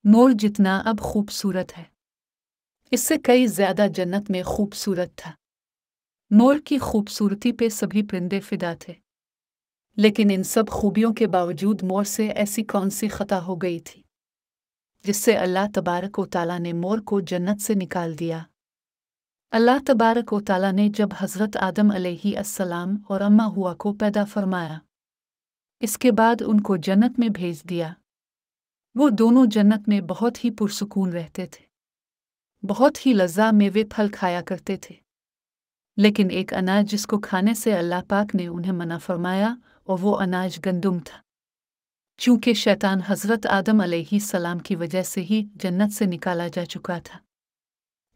मोर जितना अब खूबसूरत है, इससे कई ज्यादा जन्नत में खूबसूरत था। मोर की खूबसूरती पे सभी परिंदे फिदा थे, लेकिन इन सब खूबियों के बावजूद मोर से ऐसी कौन सी खता हो गई थी जिससे अल्लाह तबारक व तआला ने मोर को जन्नत से निकाल दिया। अल्लाह तबारक व तआला ने जब हज़रत आदम अलैहिस्सलाम और अम्मा हुआ को पैदा फरमाया, इसके बाद उनको जन्नत में भेज दिया। वो दोनों जन्नत में बहुत ही पुरसुकून रहते थे, बहुत ही लज़्ज़ा मेवे फल खाया करते थे। लेकिन एक अनाज जिसको खाने से अल्लाह पाक ने उन्हें मना फरमाया, और वो अनाज गंदुम था। चूँकि शैतान हज़रत आदम अलैहिस्सलाम की वजह से ही जन्नत से निकाला जा चुका था,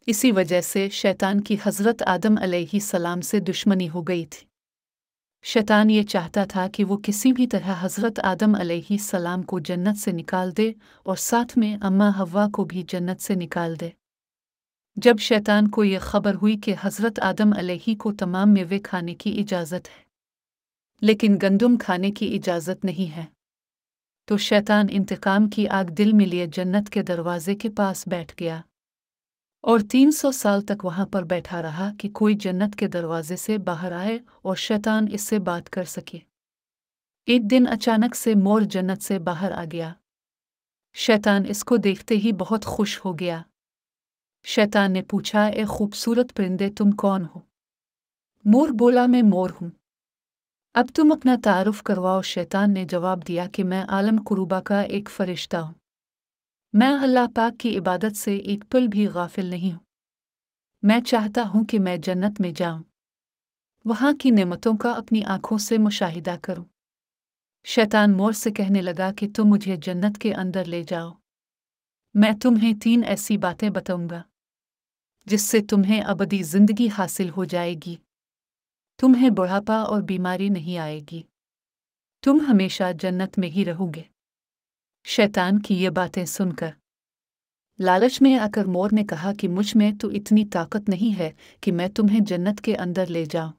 इसी वजह से शैतान की हज़रत आदम अलैहिस्सलाम से दुश्मनी हो गई थी। शैतान ये चाहता था कि वो किसी भी तरह हज़रत आदम अलैहिस्सलाम को जन्नत से निकाल दे और साथ में अम्मा हव्वा को भी जन्नत से निकाल दे। जब शैतान को ये खबर हुई कि हज़रत आदम अलैहि को तमाम मेवे खाने की इजाज़त है, लेकिन गंदुम खाने की इजाज़त नहीं है, तो शैतान इंतकाम की आग दिल में लिए जन्नत के दरवाजे के पास बैठ गया और 300 साल तक वहाँ पर बैठा रहा कि कोई जन्नत के दरवाजे से बाहर आए और शैतान इससे बात कर सके। एक दिन अचानक से मोर जन्नत से बाहर आ गया। शैतान इसको देखते ही बहुत खुश हो गया। शैतान ने पूछा, ए खूबसूरत परिंदे, तुम कौन हो? मोर बोला, मैं मोर हूँ। अब तुम अपना तारुफ करवाओ। शैतान ने जवाब दिया कि मैं आलम कुरूबा का एक फरिश्ता हूँ। मैं अल्लाह पाक की इबादत से एक पल भी गाफिल नहीं हूँ। मैं चाहता हूँ कि मैं जन्नत में जाऊँ, वहाँ की नेमतों का अपनी आँखों से मुशाहिदा करूँ। शैतान मोर से कहने लगा कि तुम मुझे जन्नत के अंदर ले जाओ, मैं तुम्हें 3 ऐसी बातें बताऊंगा जिससे तुम्हें अबदी जिंदगी हासिल हो जाएगी। तुम्हें बुढ़ापा और बीमारी नहीं आएगी, तुम हमेशा जन्नत में ही रहोगे। शैतान की ये बातें सुनकर लालच में आकर मोर ने कहा कि मुझ में तो इतनी ताकत नहीं है कि मैं तुम्हें जन्नत के अंदर ले जाऊं।